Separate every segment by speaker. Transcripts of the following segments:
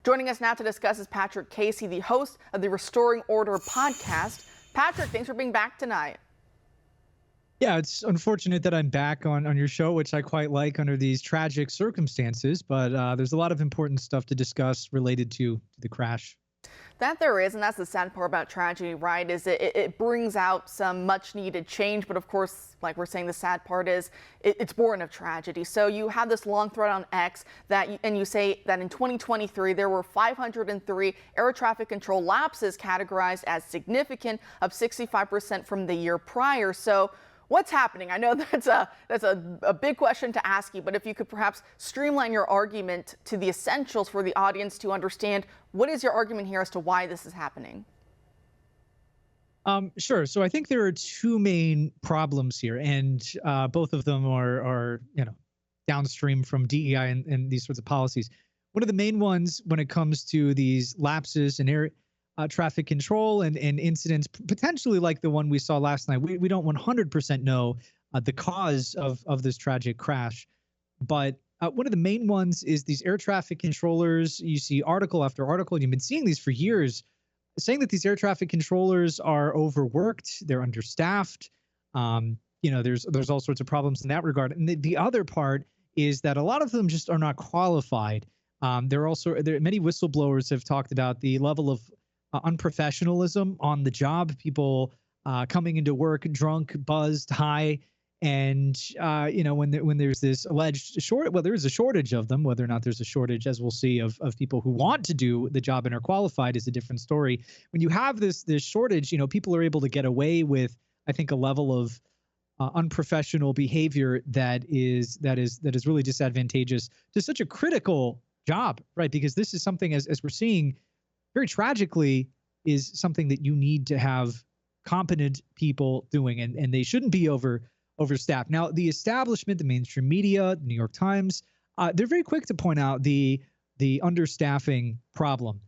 Speaker 1: Joining us now to discuss is Patrick Casey, the host of the Restoring Order podcast. Patrick, thanks for being back tonight.
Speaker 2: Yeah, it's unfortunate that I'm back on your show, which I quite like under these tragic circumstances, but there's a lot of important stuff to discuss related to the crash.
Speaker 1: That there is, and that's the sad part about tragedy, right, is it brings out some much needed change. But of course, like we're saying, the sad part is it's born of tragedy. So you have this long thread on X and you say that in 2023, there were 503 air traffic control lapses categorized as significant, up 65% from the year prior. So what's happening? I know that's a big question to ask you, but if you could perhaps streamline your argument to the essentials for the audience to understand, what is your argument here as to why this is happening?
Speaker 2: Sure. So I think there are two main problems here, and both of them are downstream from DEI and these sorts of policies. One of the main ones when it comes to these lapses in air traffic control and incidents, potentially like the one we saw last night. We don't 100% know the cause of this tragic crash, but one of the main ones is these air traffic controllers. You see article after article, and you've been seeing these for years, saying that these air traffic controllers are overworked, they're understaffed. There's all sorts of problems in that regard. And the other part is that a lot of them just are not qualified. Many whistleblowers have talked about the level of unprofessionalism on the job, people coming into work drunk, buzzed, high, and when there's this alleged there is a shortage of them. Whether or not there's a shortage, as we'll see, of people who want to do the job and are qualified is a different story. When you have this shortage, people are able to get away with, I think, a level of unprofessional behavior that is really disadvantageous to such a critical job, right? Because this is something, as we're seeing very tragically, is something that you need to have competent people doing, and they shouldn't be overstaffed. Now, the establishment, the mainstream media, the New York Times, they're very quick to point out the understaffing problem,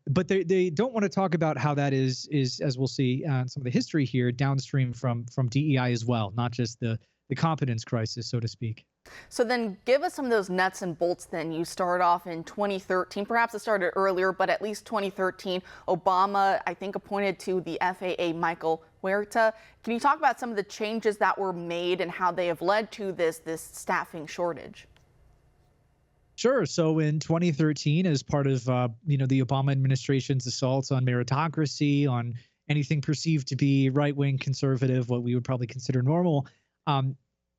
Speaker 2: but they don't want to talk about how that is as we'll see some of the history here, downstream from DEI as well, not just the competence crisis, so to speak.
Speaker 1: So then give us some of those nuts and bolts then. You start off in 2013, perhaps it started earlier, but at least 2013, Obama, I think, appointed to the FAA Michael Huerta. Can you talk about some of the changes that were made and how they have led to this staffing shortage?
Speaker 2: Sure. So in 2013, as part of the Obama administration's assault on meritocracy, on anything perceived to be right-wing conservative, what we would probably consider normal,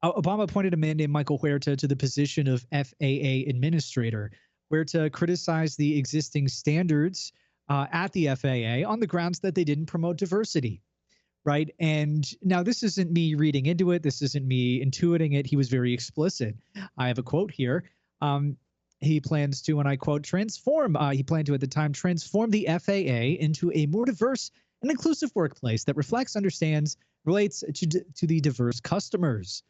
Speaker 2: Obama appointed a man named Michael Huerta to the position of FAA administrator. Huerta criticized the existing standards at the FAA on the grounds that they didn't promote diversity, right? And now this isn't me reading into it. This isn't me intuiting it. He was very explicit. I have a quote here. He plans to, and I quote, he planned to at the time transform the FAA into a more diverse and inclusive workplace that reflects, understands, relates to the diverse customers.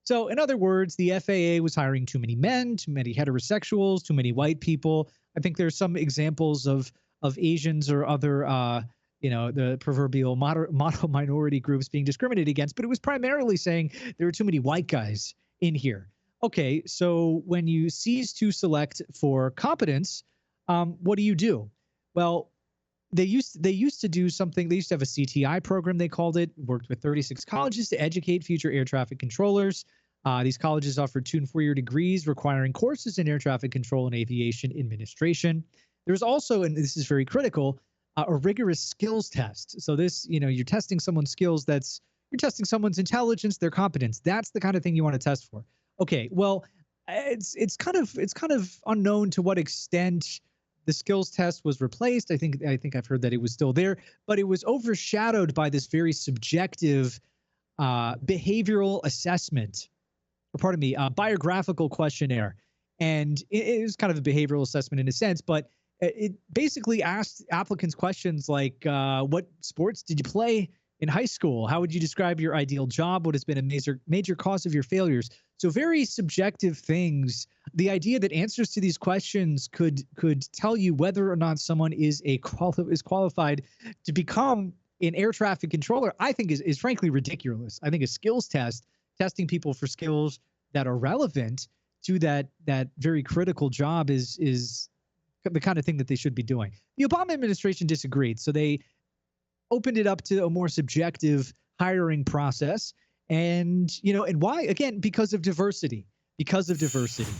Speaker 2: So in other words, the FAA was hiring too many men, too many heterosexuals, too many white people. I think there's some examples of Asians or other, the proverbial model minority groups being discriminated against, but it was primarily saying there were too many white guys in here. Okay, so when you cease to select for competence, what do? Well, they used to do something. They used to have a CTI program, they called it, worked with 36 colleges to educate future air traffic controllers. These colleges offered 2- and 4-year degrees requiring courses in air traffic control and aviation administration. There's also, and this is very critical, a rigorous skills test. So this, you're testing someone's skills. You're testing someone's intelligence, their competence. That's the kind of thing you want to test for. Okay, well, it's kind of unknown to what extent the skills test was replaced. I think I've heard that it was still there, but it was overshadowed by this very subjective behavioral assessment, biographical questionnaire. And it was kind of a behavioral assessment in a sense, but it basically asked applicants questions like, what sports did you play in high school? How would you describe your ideal job? What has been a major cause of your failures? So very subjective things. The idea that answers to these questions could tell you whether or not someone is qualified to become an air traffic controller, I think is frankly ridiculous. I think a skills test, testing people for skills that are relevant to that very critical job is the kind of thing that they should be doing. The Obama administration disagreed, so they opened it up to a more subjective hiring process. And, and why? Again, because of diversity. Because of diversity.